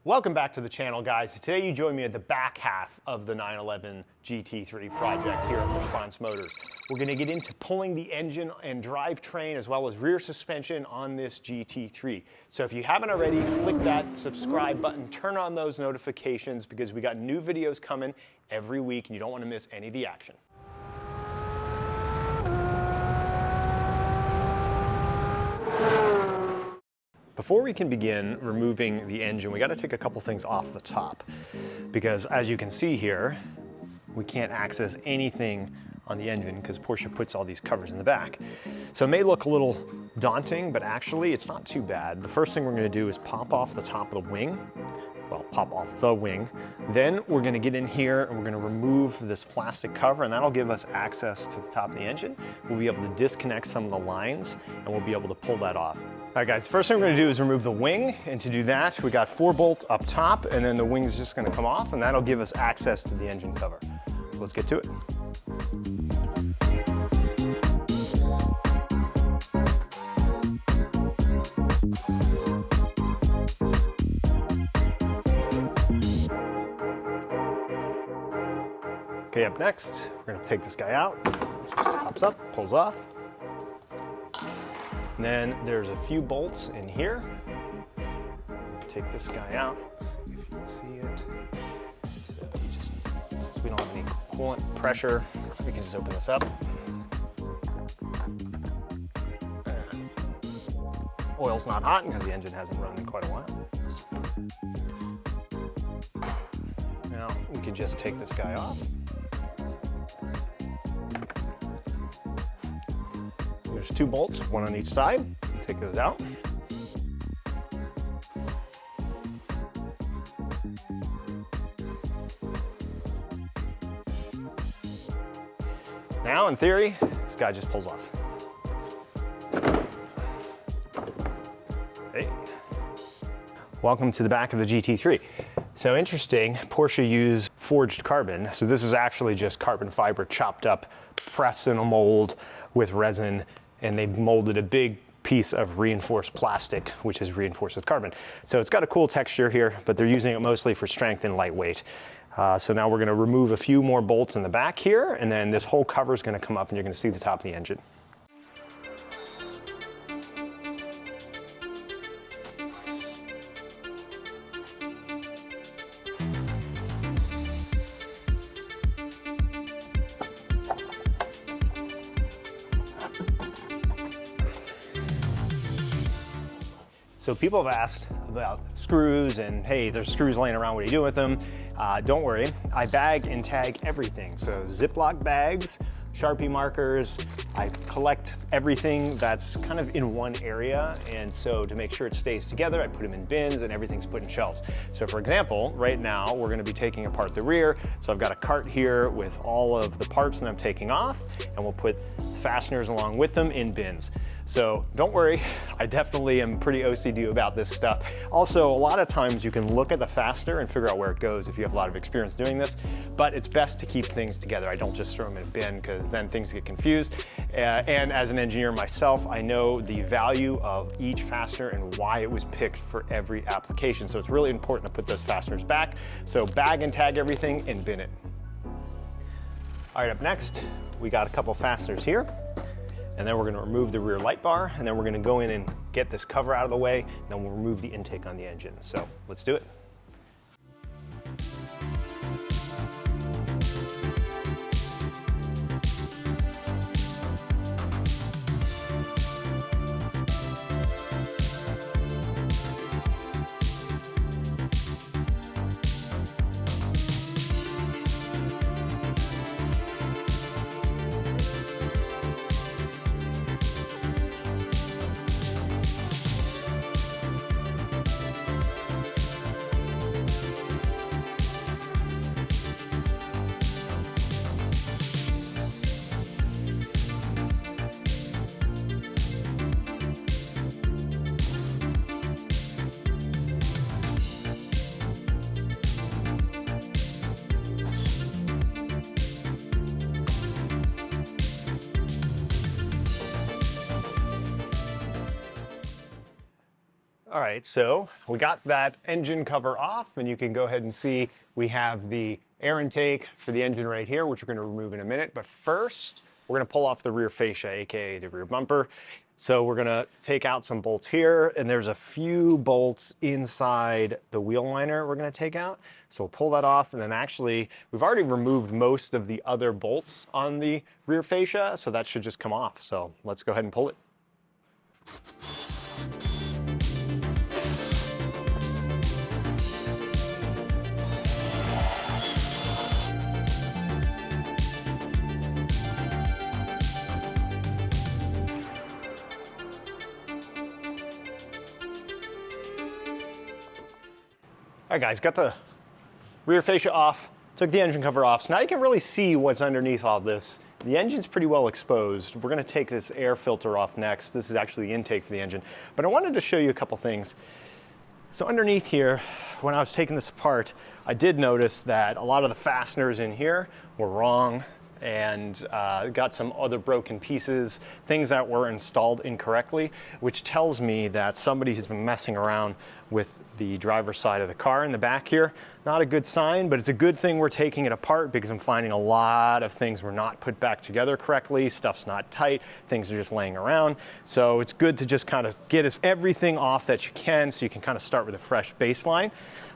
Welcome back to the channel, guys. Today you join me at the back half of the 911 GT3 project here at Response Motors. We're going to get into pulling the engine and drivetrain as well as rear suspension on this GT3. So if you haven't already, click that subscribe button, turn on those notifications because we got new videos coming every week and you don't want to miss any of the action. Before we can begin removing the engine, we got to take a couple things off the top because as you can see here, we can't access anything on the engine because Porsche puts all these covers in the back. So it may look a little daunting, but actually it's not too bad. The first thing we're going to do is pop off the top of the wing. Well, pop off the wing. Then we're going to get in here and we're going to remove this plastic cover, and that'll give us access to the top of the engine. We'll be able to disconnect some of the lines and we'll be able to pull that off. All right, guys, first thing we're going to do is remove the wing, and to do that, we got 4 bolts up top, and then the wing's just going to come off, and that'll give us access to the engine cover. So let's get to it. Okay, up next, we're going to take this guy out. It just pops up, pulls off. And then there's a few bolts in here. Take this guy out, let's see if you can see it. So you just, since we don't have any coolant pressure, we can just open this up. Oil's not hot because the engine hasn't run in quite a while. Now we can just take this guy off. There's 2 bolts, one on each side. Take those out. Now, in theory, this guy just pulls off. Hey. Welcome to the back of the GT3. So interesting, Porsche used forged carbon. So this is actually just carbon fiber chopped up, pressed in a mold with resin, and they molded a big piece of reinforced plastic, which is reinforced with carbon. So it's got a cool texture here, but they're using it mostly for strength and lightweight. So now we're going to remove a few more bolts in the back here, and then this whole cover is going to come up and you're going to see the top of the engine. So people have asked about screws and, hey, there's screws laying around, what do you do with them? Don't worry, I bag and tag everything. So Ziploc bags, Sharpie markers, I collect everything that's kind of in one area, and so to make sure it stays together, I put them in bins and everything's put in shelves. So for example, right now we're going to be taking apart the rear, so I've got a cart here with all of the parts that I'm taking off, and we'll put fasteners along with them in bins. So don't worry, I definitely am pretty OCD about this stuff. Also, a lot of times you can look at the fastener and figure out where it goes if you have a lot of experience doing this, but it's best to keep things together. I don't just throw them in a bin because then things get confused. And as an engineer myself, I know the value of each fastener and why it was picked for every application. So it's really important to put those fasteners back. So bag and tag everything and bin it. All right, up next, we got a couple fasteners here. And then we're going to remove the rear light bar, and then we're going to go in and get this cover out of the way, and then we'll remove the intake on the engine. So let's do it. All right, so we got that engine cover off, and you can go ahead and see we have the air intake for the engine right here, which we're going to remove in a minute. But first, we're going to pull off the rear fascia, aka the rear bumper. So we're going to take out some bolts here, and there's a few bolts inside the wheel liner we're going to take out. So we'll pull that off, and then actually, we've already removed most of the other bolts on the rear fascia, so that should just come off. So let's go ahead and pull it. All right, guys, got the rear fascia off, took the engine cover off, so now you can really see what's underneath all this. The engine's pretty well exposed. We're gonna take this air filter off next. This is actually the intake for the engine, but I wanted to show you a couple things. So underneath here, when I was taking this apart, I did notice that a lot of the fasteners in here were wrong, and got some other broken pieces, things that were installed incorrectly, which tells me that somebody has been messing around with the driver's side of the car in the back here. Not a good sign, but it's a good thing we're taking it apart, because I'm finding a lot of things were not put back together correctly, stuff's not tight, things are just laying around. So it's good to just kind of get everything off that you can, so you can kind of start with a fresh baseline.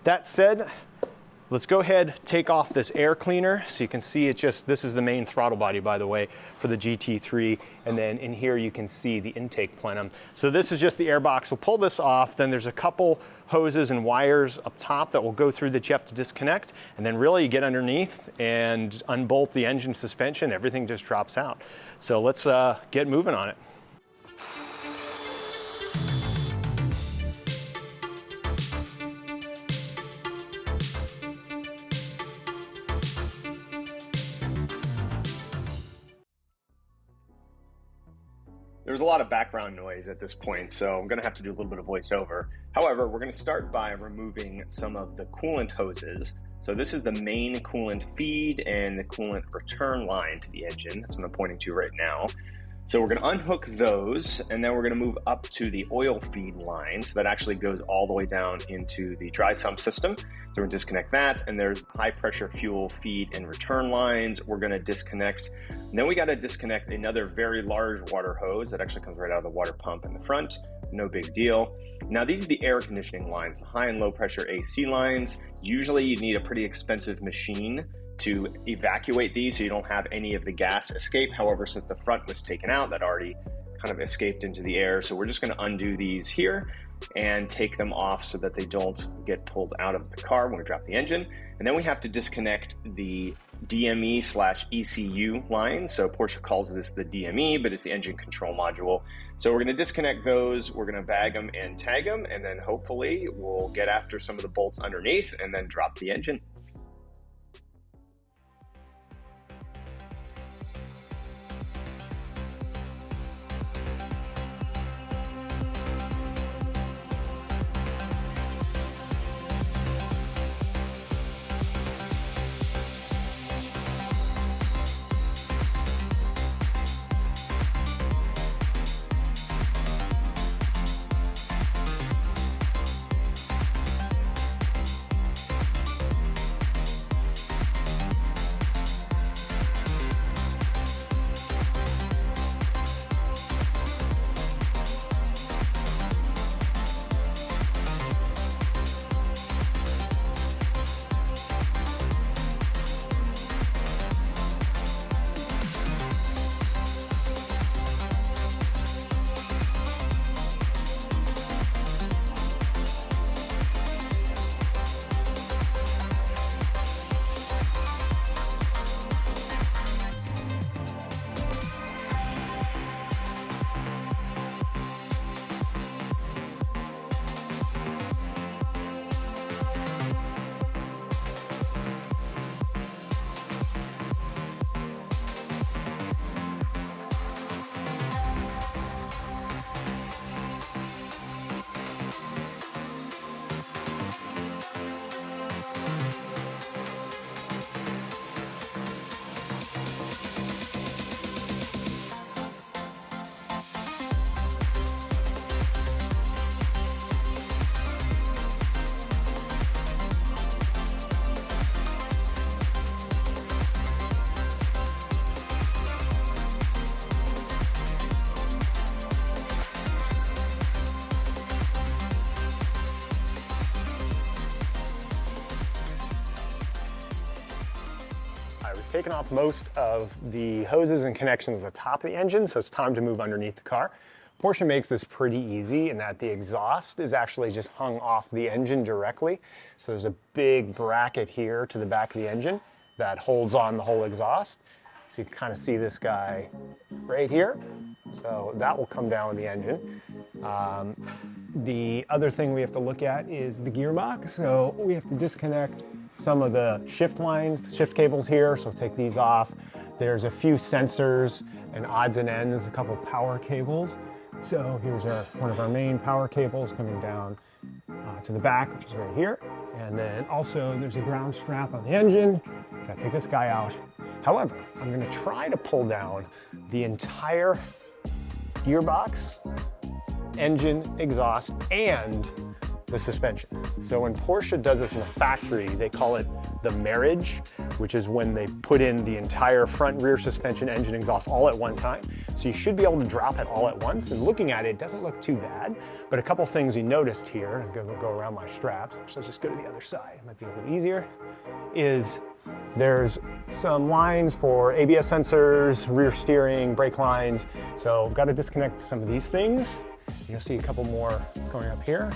That said, let's go ahead, take off this air cleaner. So you can see this is the main throttle body, by the way, for the GT3. And then in here, you can see the intake plenum. So this is just the air box. We'll pull this off. Then there's a couple hoses and wires up top that will go through that you have to disconnect. And then really you get underneath and unbolt the engine suspension. Everything just drops out. So let's get moving on it. There's a lot of background noise at this point, so I'm gonna have to do a little bit of voiceover. However, we're gonna start by removing some of the coolant hoses. So this is the main coolant feed and the coolant return line to the engine. That's what I'm pointing to right now. So we're gonna unhook those, and then we're gonna move up to the oil feed line. So that actually goes all the way down into the dry sump system. So we're gonna disconnect that, and there's high pressure fuel feed and return lines we're gonna disconnect. And then we gotta disconnect another very large water hose that actually comes right out of the water pump in the front. No big deal. Now these are the air conditioning lines, the high and low pressure AC lines. Usually you need a pretty expensive machine to evacuate these so you don't have any of the gas escape. However, since the front was taken out, that already kind of escaped into the air. So we're just gonna undo these here and take them off so that they don't get pulled out of the car when we drop the engine. And then we have to disconnect the DME/ECU line. So Porsche calls this the DME, but it's the engine control module. So we're gonna disconnect those, we're gonna bag them and tag them, and then hopefully we'll get after some of the bolts underneath and then drop the engine. taken off most of the hoses and connections at the top of the engine, so it's time to move underneath the car. Porsche makes this pretty easy in that the exhaust is actually just hung off the engine directly. So there's a big bracket here to the back of the engine that holds on the whole exhaust. So you can kind of see this guy right here. So that will come down with the engine. The other thing we have to look at is the gearbox. So we have to disconnect some of the shift lines, shift cables here. So take these off. There's a few sensors and odds and ends, a couple power cables. So here's one of our main power cables coming down to the back, which is right here. And then also there's a ground strap on the engine. Gotta take this guy out. However, I'm gonna try to pull down the entire gearbox, engine, exhaust, and the suspension. So when Porsche does this in the factory, they call it the marriage, which is when they put in the entire front and rear suspension, engine, exhaust all at one time. So you should be able to drop it all at once. And looking at it, it doesn't look too bad. But a couple things you noticed here, I'm gonna go around my straps, so let's just go to the other side, it might be a little easier, is there's some lines for ABS sensors, rear steering, brake lines. So I've got to disconnect some of these things. You'll see a couple more going up here.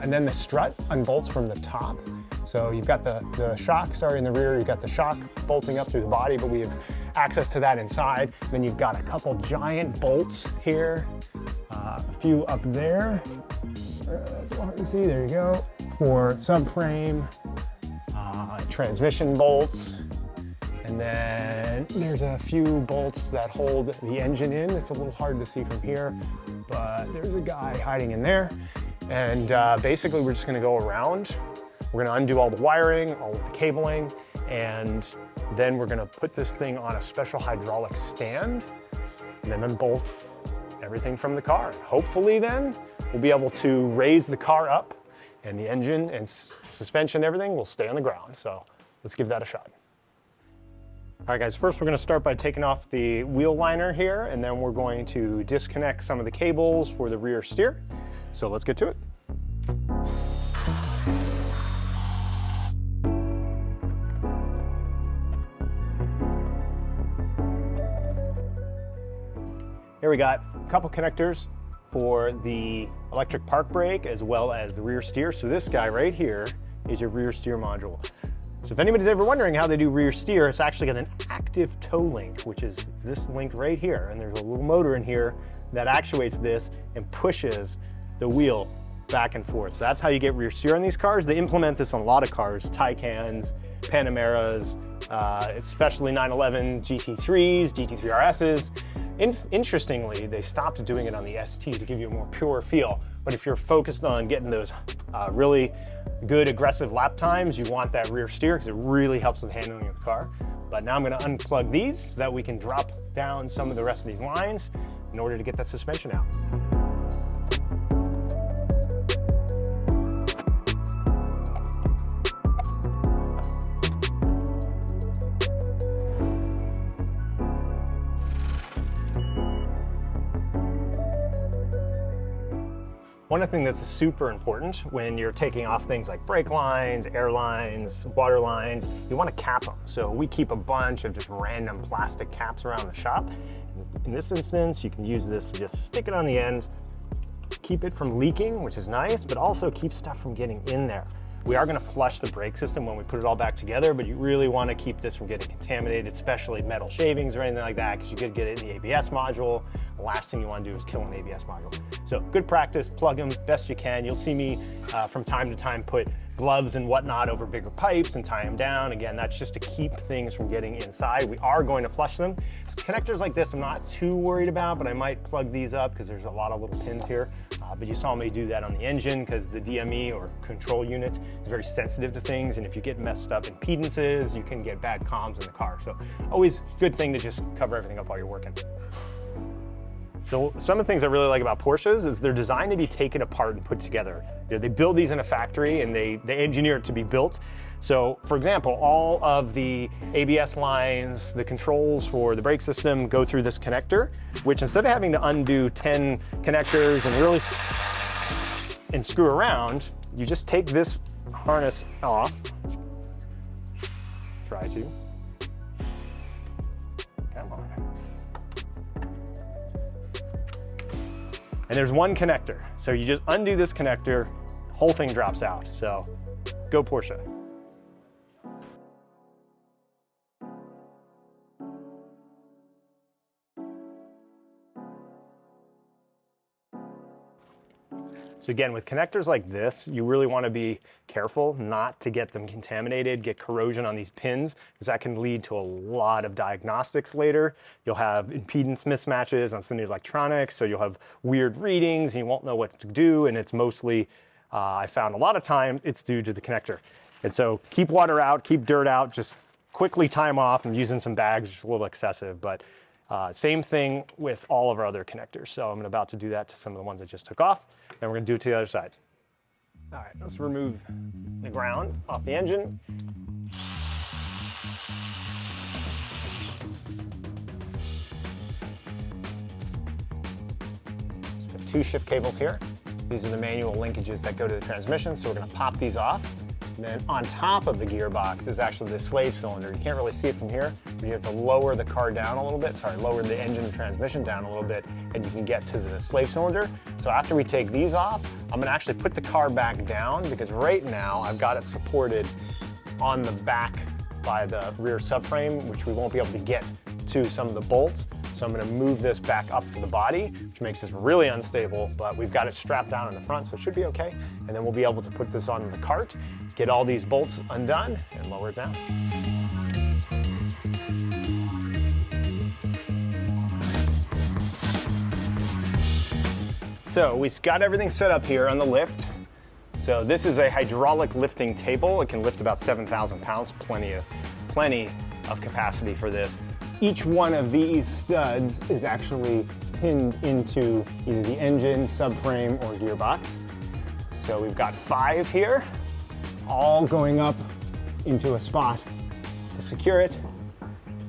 And then the strut unbolts from the top. So you've got the shock, in the rear, you've got the shock bolting up through the body, but we have access to that inside. Then you've got a couple giant bolts here, a few up there. That's hard to see, there you go. For subframe, transmission bolts. And then there's a few bolts that hold the engine in. It's a little hard to see from here, but there's a guy hiding in there. And basically we're just gonna go around. We're gonna undo all the wiring, all of the cabling, and then we're gonna put this thing on a special hydraulic stand and then unbolt everything from the car. Hopefully then we'll be able to raise the car up and the engine and suspension and everything will stay on the ground. So let's give that a shot. All right guys, first we're gonna start by taking off the wheel liner here, and then we're going to disconnect some of the cables for the rear steer. So let's get to it. Here we got a couple connectors for the electric park brake as well as the rear steer. So this guy right here is your rear steer module. So if anybody's ever wondering how they do rear steer, it's actually got an active toe link, which is this link right here. And there's a little motor in here that actuates this and pushes the wheel back and forth. So that's how you get rear steer on these cars. They implement this on a lot of cars, Taycans, Panameras, especially 911 GT3s, GT3 RSs. Interestingly, they stopped doing it on the ST to give you a more pure feel. But if you're focused on getting those really good aggressive lap times, you want that rear steer because it really helps with handling of the car. But now I'm going to unplug these so that we can drop down some of the rest of these lines in order to get that suspension out. One thing that's super important when you're taking off things like brake lines, air lines, water lines, you want to cap them. So we keep a bunch of just random plastic caps around the shop. In this instance, you can use this to just stick it on the end, keep it from leaking, which is nice, but also keep stuff from getting in there. We are going to flush the brake system when we put it all back together, but you really want to keep this from getting contaminated, especially metal shavings or anything like that, because you could get it in the ABS module. The last thing you want to do is kill an ABS module. So good practice, plug them best you can. You'll see me from time to time put gloves and whatnot over bigger pipes and tie them down. Again, that's just to keep things from getting inside. We are going to flush them. Connectors like this I'm not too worried about, but I might plug these up because there's a lot of little pins here. But you saw me do that on the engine because the DME or control unit is very sensitive to things, and if you get messed up impedances, you can get bad comms in the car. So always a good thing to just cover everything up while you're working. So some of the things I really like about Porsches is they're designed to be taken apart and put together. You know, they build these in a factory and they engineer it to be built. So for example, all of the ABS lines, the controls for the brake system go through this connector, which instead of having to undo 10 connectors and really and screw around, you just take this harness off, try to, And there's one connector. So you just undo this connector, whole thing drops out. So go Porsche. So again, with connectors like this, you really want to be careful not to get them contaminated, get corrosion on these pins, because that can lead to a lot of diagnostics later. You'll have impedance mismatches on some of the electronics, so you'll have weird readings and you won't know what to do, and it's mostly, I found a lot of times, it's due to the connector. And so keep water out, keep dirt out, just quickly time off. I'm using some bags, just a little excessive, but same thing with all of our other connectors. So I'm about to do that to some of the ones I just took off. Then we're gonna do it to the other side. All right, let's remove the ground off the engine. Let's put 2 shift cables here. These are the manual linkages that go to the transmission, so we're gonna pop these off. And then on top of the gearbox is actually the slave cylinder. You can't really see it from here, but you have to lower the car down a little bit, lower the engine and transmission down a little bit, and you can get to the slave cylinder. So after we take these off, I'm gonna actually put the car back down, because right now I've got it supported on the back by the rear subframe, which we won't be able to get to some of the bolts. So I'm gonna move this back up to the body, which makes this really unstable, but we've got it strapped down in the front, so it should be okay. And then we'll be able to put this on the cart, get all these bolts undone, and lower it down. So we've got everything set up here on the lift. So this is a hydraulic lifting table. It can lift about 7,000 pounds, plenty of capacity for this. Each one of these studs is actually pinned into either the engine, subframe, or gearbox. So we've got 5 here, all going up into a spot to secure it.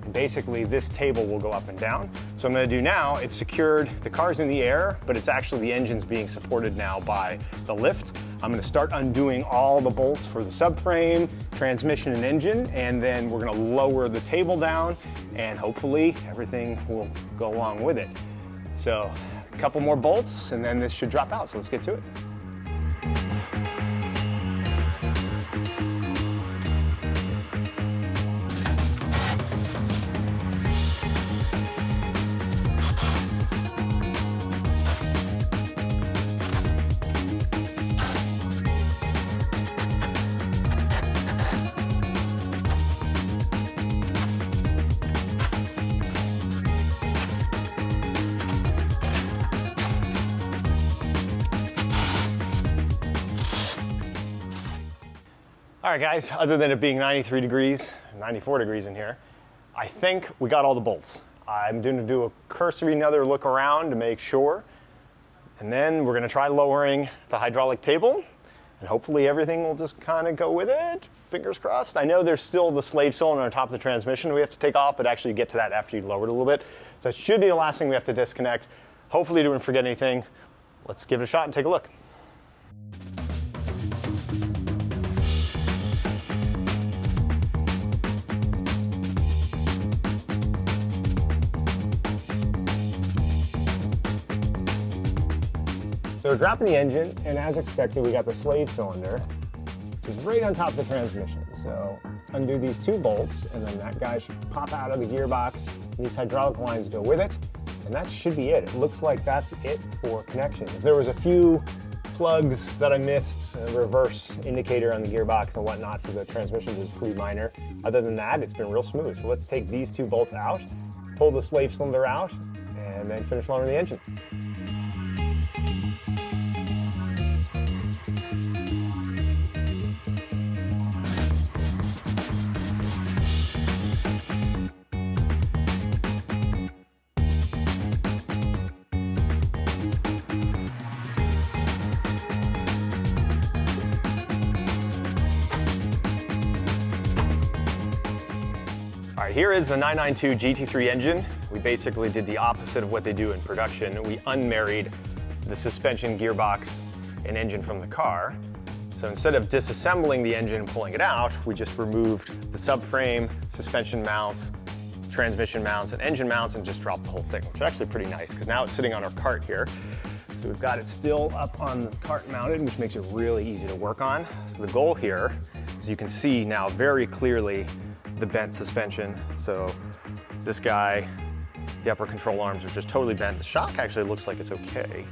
And basically this table will go up and down. So I'm gonna do now, it's secured, the car's in the air, but it's actually the engine's being supported now by the lift. I'm gonna start undoing all the bolts for the subframe, transmission, and engine, and then we're gonna lower the table down, and hopefully everything will go along with it. So a couple more bolts, and then this should drop out, so let's get to it. All right, guys, other than it being 93 degrees, 94 degrees in here, I think we got all the bolts. I'm going to do a cursory another look around to make sure, and then we're going to try lowering the hydraulic table, and hopefully everything will just kind of go with it. Fingers crossed. I know there's still the slave cylinder on top of the transmission we have to take off, but actually you get to that after you lower it a little bit. So that should be the last thing we have to disconnect. Hopefully you didn't forget anything. Let's give it a shot and take a look. So we're dropping the engine, and as expected, we got the slave cylinder, which is right on top of the transmission. So undo these 2 bolts, and then that guy should pop out of the gearbox. These hydraulic lines go with it, and that should be it. It looks like that's it for connections. There was a few plugs that I missed, a reverse indicator on the gearbox and whatnot for the transmission is pretty minor. Other than that, it's been real smooth. So let's take these 2 bolts out, pull the slave cylinder out, and then finish lowering the engine. All right, here is the 992 GT3 engine. We basically did the opposite of what they do in production. We unmarried the suspension, gearbox, and engine from the car. So instead of disassembling the engine and pulling it out, we just removed the subframe, suspension mounts, transmission mounts, and engine mounts, and just dropped the whole thing, which is actually pretty nice because now it's sitting on our cart here. So So we've got it still up on the cart mounted, which makes it really easy to work on. So the goal here is you can see now very clearly the bent suspension. So this guy, the upper control arms are just totally bent. The shock actually looks like it's okay.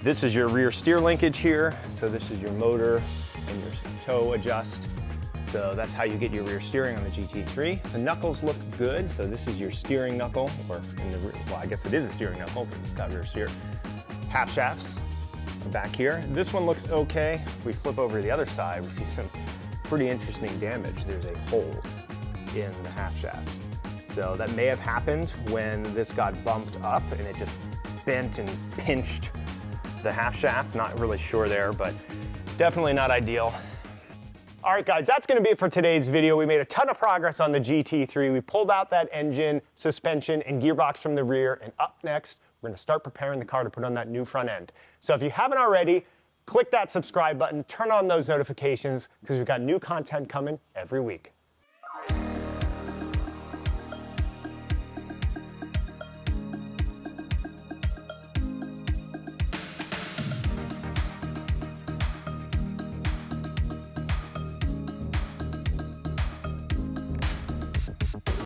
This is your rear steer linkage here. So this is your motor and your toe adjust. So that's how you get your rear steering on the GT3. The knuckles look good. So this is your steering knuckle, or in the rear, well, I guess it is a steering knuckle because it's got rear steer. Half shafts back here. This one looks okay. If we flip over to the other side, we see some pretty interesting damage. There's a hole in the half shaft. So that may have happened when this got bumped up and it just bent and pinched the half shaft. Not really sure there, but definitely not ideal. All right, guys, that's gonna be it for today's video. We made a ton of progress on the GT3. We pulled out that engine, suspension, and gearbox from the rear, and up next, we're gonna start preparing the car to put on that new front end. So if you haven't already, click that subscribe button, turn on those notifications, because we've got new content coming every week.